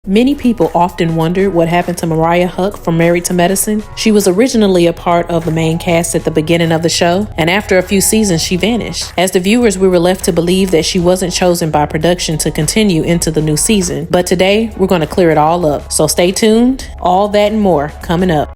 Many people often wonder what happened to Mariah Huq from Married to Medicine. She was originally a part of the main cast at the beginning of the show, and after a few seasons she vanished. As the viewers, we were left to believe that she wasn't chosen by production to continue into the new season. But today, we're going to clear it all up. So stay tuned. All that and more coming up.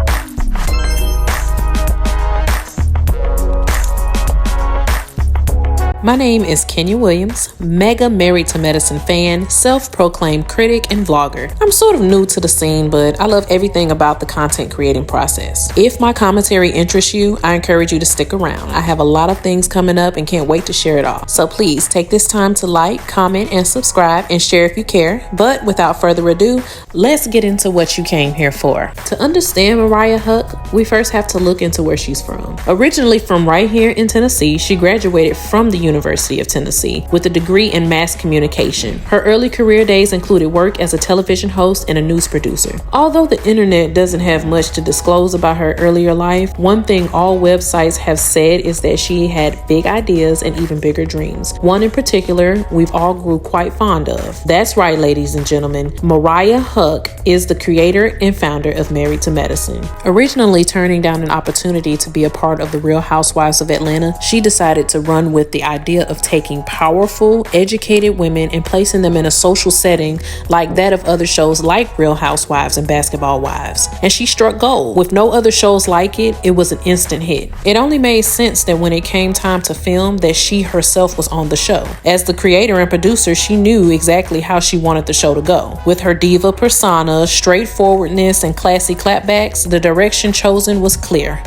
My name is Kenya Williams, mega Married to Medicine fan, self-proclaimed critic, and vlogger. I'm sort of new to the scene, but I love everything about the content creating process. If my commentary interests you, I encourage you to stick around. I have a lot of things coming up and can't wait to share it all. So please take this time to like, comment, and subscribe, and share if you care. But without further ado, let's get into what you came here for. To understand Mariah Huq, we first have to look into where she's from. Originally from right here in Tennessee, she graduated from the University of Tennessee with a degree in mass communication. Her early career days included work as a television host and a news producer. Although the internet doesn't have much to disclose about her earlier life, one thing all websites have said is that she had big ideas and even bigger dreams. One in particular we've all grew quite fond of. That's right, ladies and gentlemen, Mariah Huq is the creator and founder of Married to Medicine. Originally turning down an opportunity to be a part of the Real Housewives of Atlanta, she decided to run with the idea of taking powerful, educated women and placing them in a social setting like that of other shows like Real Housewives and Basketball Wives. And she struck gold. With no other shows like it, it was an instant hit. It only made sense that when it came time to film that she herself was on the show. As the creator and producer, she knew exactly how she wanted the show to go. With her diva persona, straightforwardness, and classy clapbacks, the direction chosen was clear.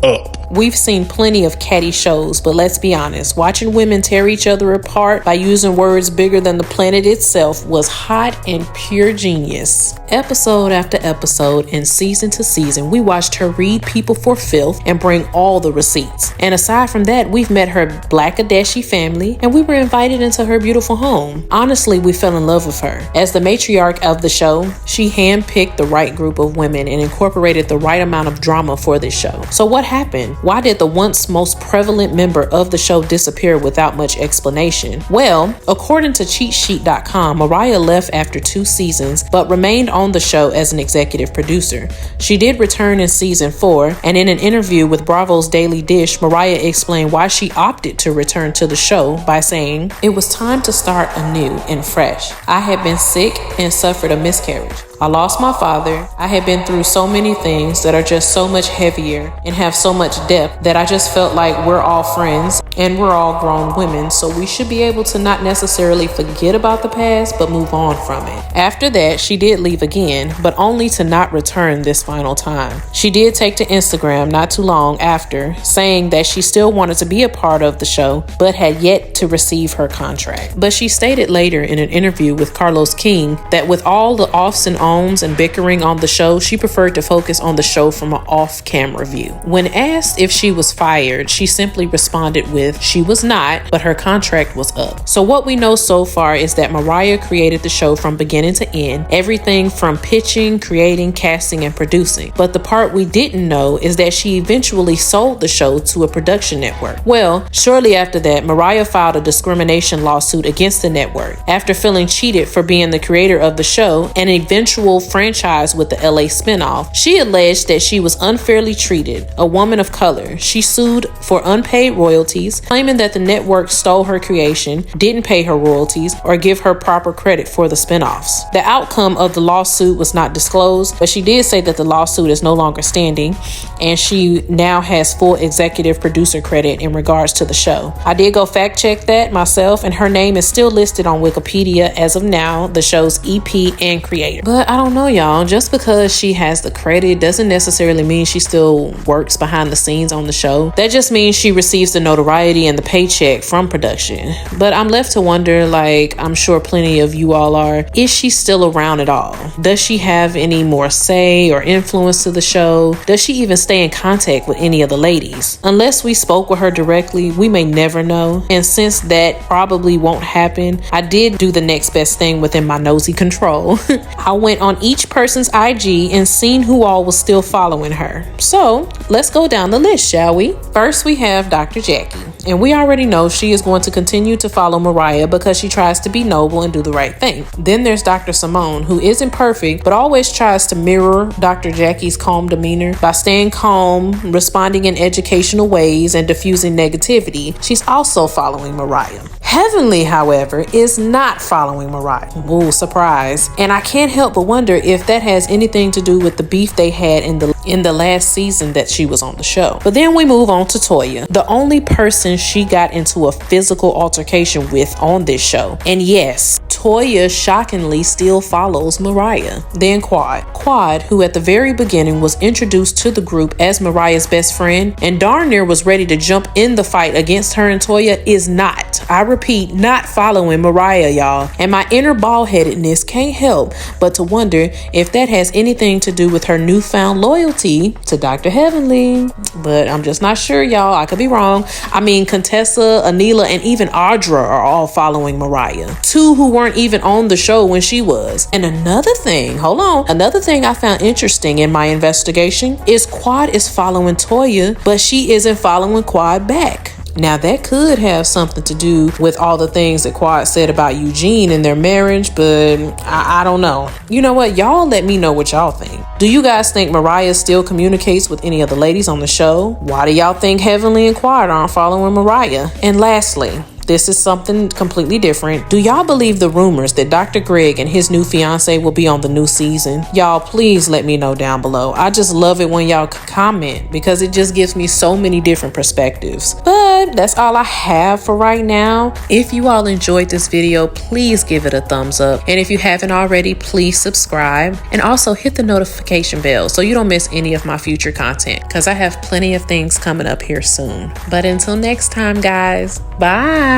Up. We've seen plenty of catty shows, but let's be honest, watching women tear each other apart by using words bigger than the planet itself was hot and pure genius. Episode after episode and season to season, we watched her read people for filth and bring all the receipts. And aside from that, we've met her Blackadeshy family and we were invited into her beautiful home. Honestly, we fell in love with her. As the matriarch of the show, she handpicked the right group of women and incorporated the right amount of drama for this show. So what happened? Why did the once most prevalent member of the show disappear without much explanation? Well, according to CheatSheet.com, Mariah left after 2 seasons, but remained on the show as an executive producer. She did return in season 4, and in an interview with Bravo's Daily Dish, Mariah explained why she opted to return to the show by saying, "It was time to start anew and fresh. I had been sick and suffered a miscarriage. I lost my father. I had been through so many things that are just so much heavier and have so much depth that I just felt like we're all friends and we're all grown women, so we should be able to not necessarily forget about the past, but move on from it." After that, she did leave again, but only to not return this final time. She did take to Instagram not too long after, saying that she still wanted to be a part of the show, but had yet to receive her contract. But she stated later in an interview with Carlos King that with all the offs and ons and bickering on the show, she preferred to focus on the show from an off-camera view. When asked if she was fired, she simply responded with, she was not, but her contract was up. So what we know so far is that Mariah created the show from beginning to end, everything from pitching, creating, casting, and producing. But the part we didn't know is that she eventually sold the show to a production network. Well, shortly after that, Mariah filed a discrimination lawsuit against the network after feeling cheated for being the creator of the show and eventual franchise with the LA spinoff. She alleged that she was unfairly treated, a woman of color. She sued for unpaid royalties, claiming that the network stole her creation, didn't pay her royalties, or give her proper credit for the spinoffs. The outcome of the lawsuit was not disclosed, but she did say that the lawsuit is no longer standing, and she now has full executive producer credit in regards to the show. I did go fact check that myself, and her name is still listed on Wikipedia as of now, the show's EP and creator. But I don't know, y'all, just because she has the credit doesn't necessarily mean she still works behind the scenes on the show. That just means she receives the notoriety and the paycheck from production. But I'm left to wonder, like I'm sure plenty of you all are, is she still around at all? Does she have any more say or influence to the show? Does she even stay in contact with any of the ladies? Unless we spoke with her directly, we may never know. And since that probably won't happen, I did do the next best thing within my nosy control. I went on each person's IG and seen who all was still following her. So let's go down the list, shall we? First, we have Dr. Jackie. and we already know she is going to continue to follow Mariah because she tries to be noble and do the right thing. Then there's Dr. Simone, who isn't perfect, but always tries to mirror Dr. Jackie's calm demeanor by staying calm, responding in educational ways, and diffusing negativity. She's also following Mariah. Heavenly, however, is not following Mariah. Ooh, surprise. And I can't help but wonder if that has anything to do with the beef they had in the last season that she was on the show. But then we move on to Toya, the only person she got into a physical altercation with on this show. And yes, Toya shockingly still follows Mariah. Then Quad, who at the very beginning was introduced to the group as Mariah's best friend and darn near was ready to jump in the fight against her and Toya, is not, I repeat, not following Mariah, y'all. And my inner bald-headedness can't help but to wonder if that has anything to do with her newfound loyalty to Dr. Heavenly. But I'm just not sure, y'all. I could be wrong. I mean, Contessa, Anila, and even Audra are all following Mariah. Two who weren't even on the show when she was. And another thing I found interesting in my investigation is Quad is following Toya, but she isn't following Quad back. Now that could have something to do with all the things that Quad said about Eugene and their marriage, but I don't know. You know what? Y'all let me know what y'all think. Do you guys think Mariah still communicates with any of the ladies on the show? Why do y'all think Heavenly and Quad aren't following Mariah? And lastly, this is something completely different. Do y'all believe the rumors that Dr. Greg and his new fiance will be on the new season? Y'all, please let me know down below. I just love it when y'all comment because it just gives me so many different perspectives. But that's all I have for right now. If you all enjoyed this video, please give it a thumbs up. And if you haven't already, please subscribe. And also hit the notification bell so you don't miss any of my future content because I have plenty of things coming up here soon. But until next time, guys, bye.